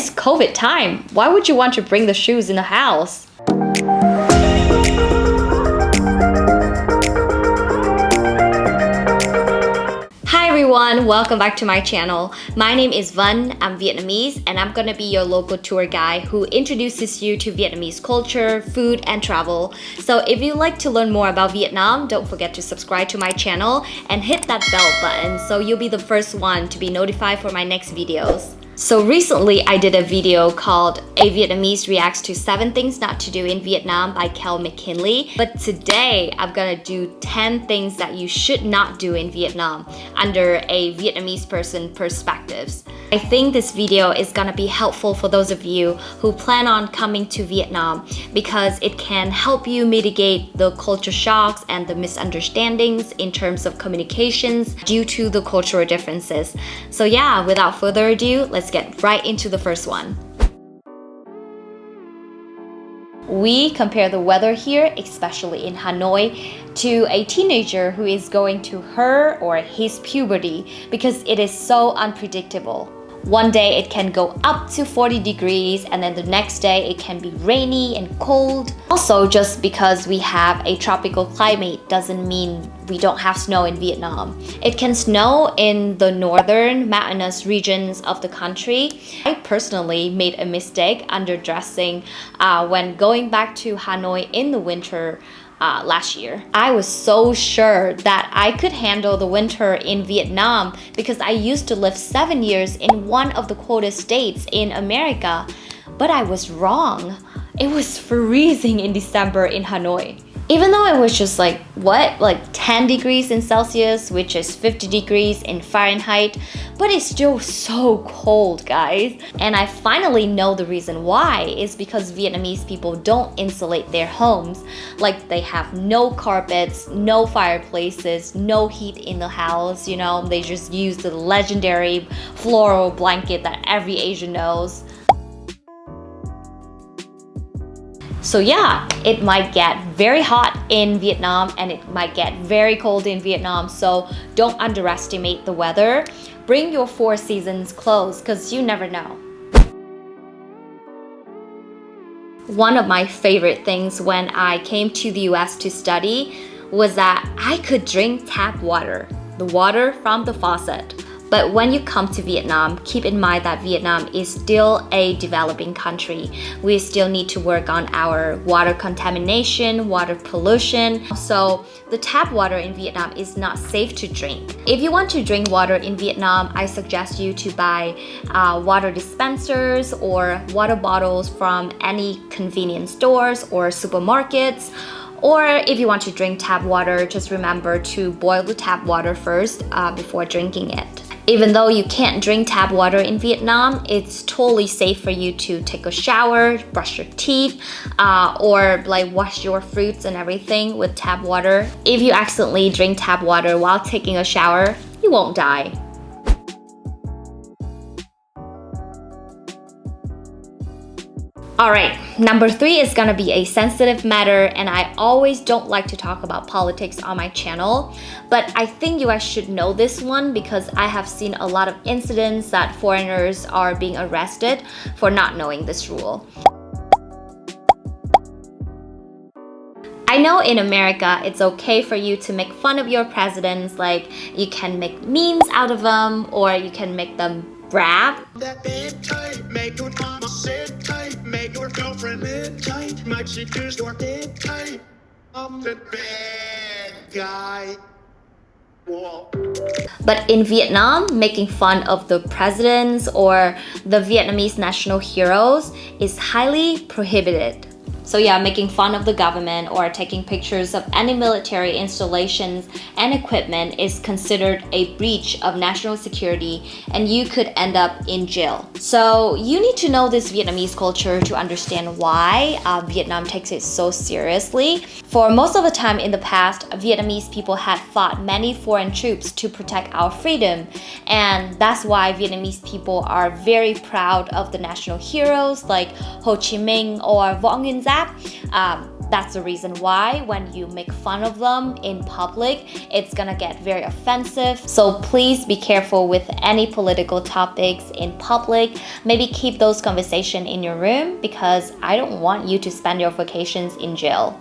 it's COVID time. Why would you want to bring the shoes in the house? Hi everyone, welcome back to my channel. My name is Vân, I'm Vietnamese, and I'm gonna be your local tour guide who introduces you to Vietnamese culture, food, and travel. So if you'd like to learn more about Vietnam, don't forget to subscribe to my channel and hit that bell button so you'll be the first one to be notified for my next videos. So recently I did a video called A Vietnamese Reacts to 7 Things Not to Do in Vietnam by Kel McKinley. But today I'm gonna do 10 things that you should not do in Vietnam under a Vietnamese person perspectives. I think this video is gonna be helpful for those of you who plan on coming to Vietnam because it can help you mitigate the culture shocks and the misunderstandings in terms of communications due to the cultural differences. So yeah, without further ado, let's get right into the first one. We compare the weather here, especially in Hanoi, to a teenager who is going to her or his puberty because it is so unpredictable. One day it can go up to 40 degrees and then the next day it can be rainy and cold. Also, just because we have a tropical climate doesn't mean we don't have snow in Vietnam. It can snow in the northern mountainous regions of the country. I personally made a mistake underdressing when going back to Hanoi in the winter last year. I was so sure that I could handle the winter in Vietnam because I used to live 7 years in one of the coldest states in America, but I was wrong. It was freezing in December in Hanoi. Even though it was just like 10 degrees in Celsius, which is 50 degrees in Fahrenheit, but it's still so cold, guys. And I finally know the reason why is because Vietnamese people don't insulate their homes. Like they have no carpets, no fireplaces, no heat in the house, you know, they just use the legendary floral blanket that every Asian knows. So yeah, it might get very hot in Vietnam and it might get very cold in Vietnam, so don't underestimate the weather. Bring your 4 seasons clothes because you never know. One of my favorite things when I came to the US to study was that I could drink tap water, the water from the faucet. But when you come to Vietnam, keep in mind that Vietnam is still a developing country. We still need to work on our water contamination, water pollution. So the tap water in Vietnam is not safe to drink. If you want to drink water in Vietnam, I suggest you to buy water dispensers or water bottles from any convenience stores or supermarkets. Or if you want to drink tap water, just remember to boil the tap water first before drinking it. Even though you can't drink tap water in Vietnam, it's totally safe for you to take a shower, brush your teeth, or like wash your fruits and everything with tap water. If you accidentally drink tap water while taking a shower, you won't die. Alright, number 3 is gonna be a sensitive matter, and I always don't like to talk about politics on my channel, but I think you guys should know this one because I have seen a lot of incidents that foreigners are being arrested for not knowing this rule. I know in America it's okay for you to make fun of your presidents, like you can make memes out of them or you can make them rap. Make your mama sit tight, make your girlfriend live tight, might she choose your dead tight. I'm the bad guy. Whoa. But in Vietnam, making fun of the presidents or the Vietnamese national heroes is highly prohibited. So yeah, making fun of the government or taking pictures of any military installations and equipment is considered a breach of national security and you could end up in jail. So you need to know this Vietnamese culture to understand why Vietnam takes it so seriously. For most of the time in the past, Vietnamese people had fought many foreign troops to protect our freedom, and that's why Vietnamese people are very proud of the national heroes like Ho Chi Minh or Võ Nguyên Giáp ASAP. That's the reason why when you make fun of them in public, it's gonna get very offensive. So please be careful with any political topics in public. Maybe keep those conversations in your room because I don't want you to spend your vacations in jail.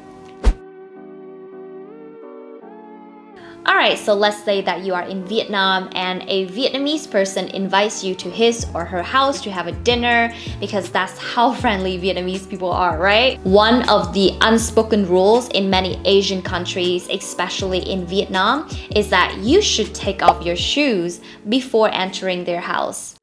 Alright, so let's say that you are in Vietnam and a Vietnamese person invites you to his or her house to have a dinner because that's how friendly Vietnamese people are, right? One of the unspoken rules in many Asian countries, especially in Vietnam, is that you should take off your shoes before entering their house.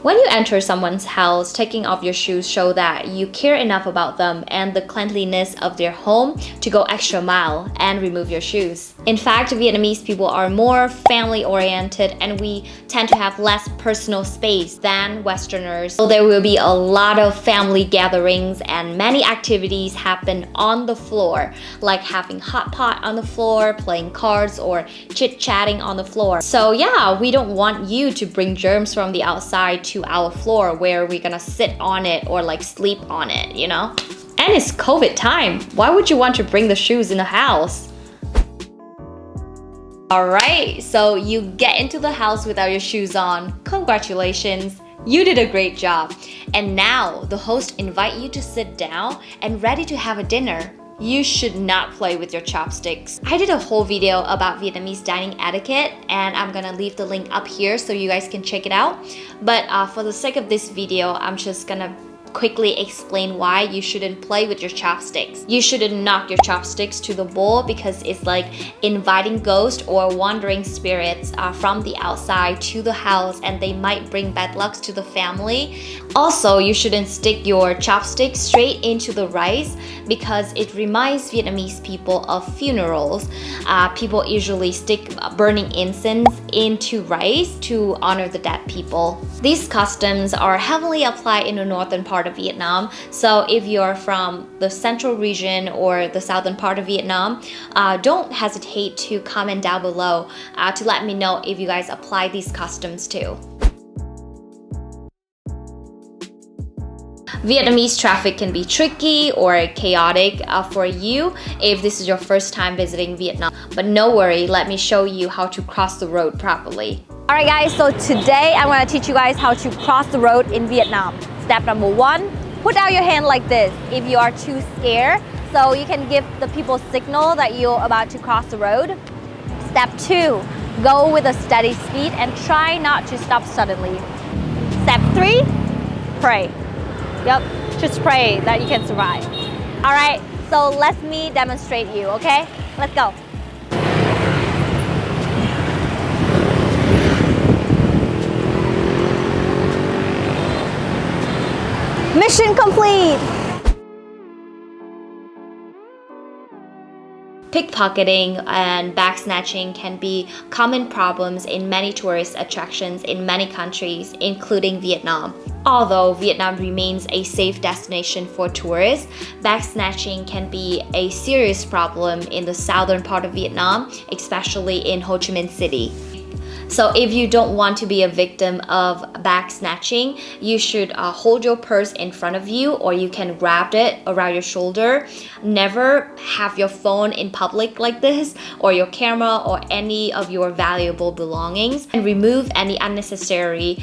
When you enter someone's house, taking off your shoes show that you care enough about them and the cleanliness of their home to go extra mile and remove your shoes. In fact, Vietnamese people are more family-oriented and we tend to have less personal space than Westerners. So there will be a lot of family gatherings and many activities happen on the floor, like having hot pot on the floor, playing cards, or chit-chatting on the floor. So yeah, we don't want you to bring germs from the outside to our floor where we're gonna sit on it or like sleep on it, you know? And it's COVID time. Why would you want to bring the shoes in the house? Alright, so you get into the house without your shoes on. Congratulations, you did a great job. And now the host invite you to sit down and ready to have a dinner. You should not play with your chopsticks. I did a whole video about Vietnamese dining etiquette and I'm gonna leave the link up here so you guys can check it out. But for the sake of this video, I'm just gonna quickly explain why you shouldn't play with your chopsticks. You shouldn't knock your chopsticks to the bowl because it's like inviting ghosts or wandering spirits from the outside to the house and they might bring bad luck to the family. Also, you shouldn't stick your chopsticks straight into the rice because it reminds Vietnamese people of funerals. People usually stick burning incense into rice to honor the dead people. These customs are heavily applied in the northern part of Vietnam. So if you're from the central region or the southern part of Vietnam, don't hesitate to comment down below to let me know if you guys apply these customs too. Vietnamese traffic can be tricky or chaotic for you if this is your first time visiting Vietnam. But no worry, let me show you how to cross the road properly. Alright guys, so today I'm going to teach you guys how to cross the road in Vietnam. Step number 1, put out your hand like this if you are too scared, so you can give the people signal that you're about to cross the road. Step 2, go with a steady speed and try not to stop suddenly. Step 3, pray. Yep, just pray that you can survive. Alright, so let me demonstrate you, okay? Let's go. Mission complete! Pickpocketing and bag snatching can be common problems in many tourist attractions in many countries, including Vietnam. Although Vietnam remains a safe destination for tourists, bag snatching can be a serious problem in the southern part of Vietnam, especially in Ho Chi Minh City. So if you don't want to be a victim of bag snatching, you should hold your purse in front of you or you can grab it around your shoulder. Never have your phone in public like this or your camera or any of your valuable belongings. And remove any unnecessary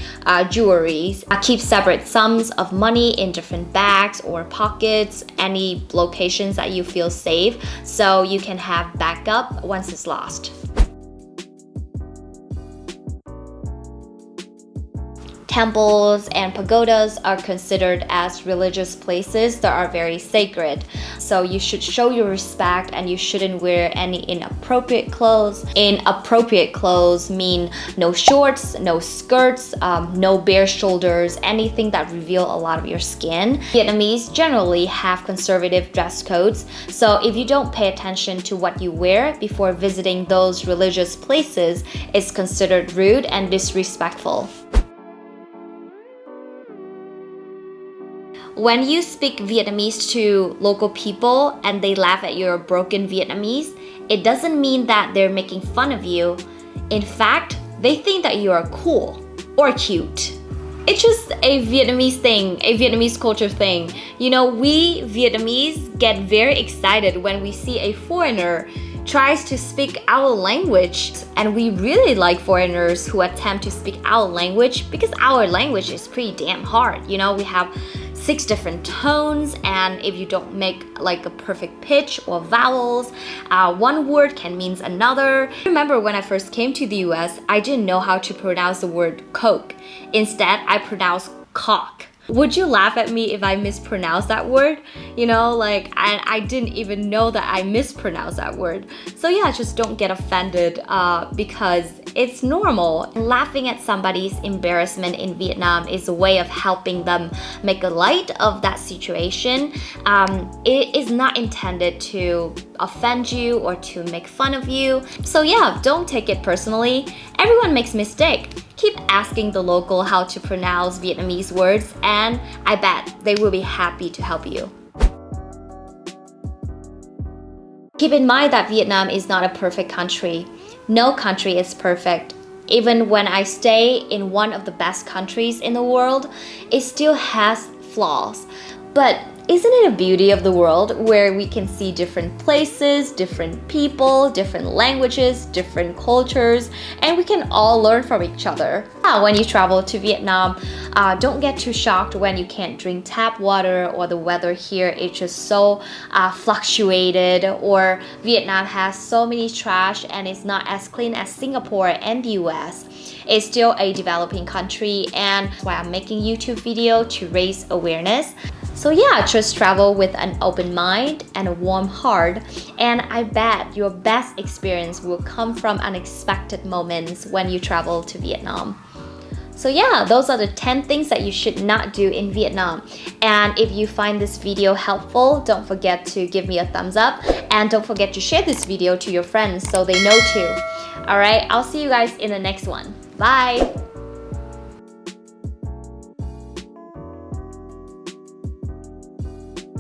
jewelry. Keep separate sums of money in different bags or pockets, any locations that you feel safe so you can have backup once it's lost. Temples and pagodas are considered as religious places that are very sacred. So you should show your respect and you shouldn't wear any inappropriate clothes. Inappropriate clothes mean no shorts, no skirts, no bare shoulders, anything that reveal a lot of your skin. Vietnamese generally have conservative dress codes. So if you don't pay attention to what you wear before visiting those religious places, it's considered rude and disrespectful. When you speak Vietnamese to local people and they laugh at your broken Vietnamese, it doesn't mean that they're making fun of you. In fact, they think that you are cool or cute. It's just a Vietnamese thing, a Vietnamese culture thing. You know, we Vietnamese get very excited when we see a foreigner tries to speak our language, and we really like foreigners who attempt to speak our language because our language is pretty damn hard. You know, we have 6 different tones, and if you don't make like a perfect pitch or vowels, one word can mean another. I remember when I first came to the US, I didn't know how to pronounce the word Coke. Instead, I pronounced cock. Would you laugh at me if I mispronounced that word? You know, like, I didn't even know that I mispronounced that word. So yeah, just don't get offended because it's normal. Laughing at somebody's embarrassment in Vietnam is a way of helping them make a light of that situation. It is not intended to offend you or to make fun of you. So yeah, don't take it personally. Everyone makes mistakes. Keep asking the local how to pronounce Vietnamese words, and I bet they will be happy to help you. Keep in mind that Vietnam is not a perfect country. No country is perfect. Even when I stay in one of the best countries in the world, it still has flaws. But isn't it a beauty of the world where we can see different places, different people, different languages, different cultures, and we can all learn from each other? When you travel to Vietnam, don't get too shocked when you can't drink tap water or the weather here is just so fluctuated, or Vietnam has so many trash and it's not as clean as Singapore and the US. It's still a developing country, and that's why I'm making YouTube video to raise awareness. So yeah, just travel with an open mind and a warm heart, and I bet your best experience will come from unexpected moments when you travel to Vietnam. So yeah, those are the 10 things that you should not do in Vietnam. And if you find this video helpful, don't forget to give me a thumbs up, and don't forget to share this video to your friends so they know too. Alright, I'll see you guys in the next one. Bye!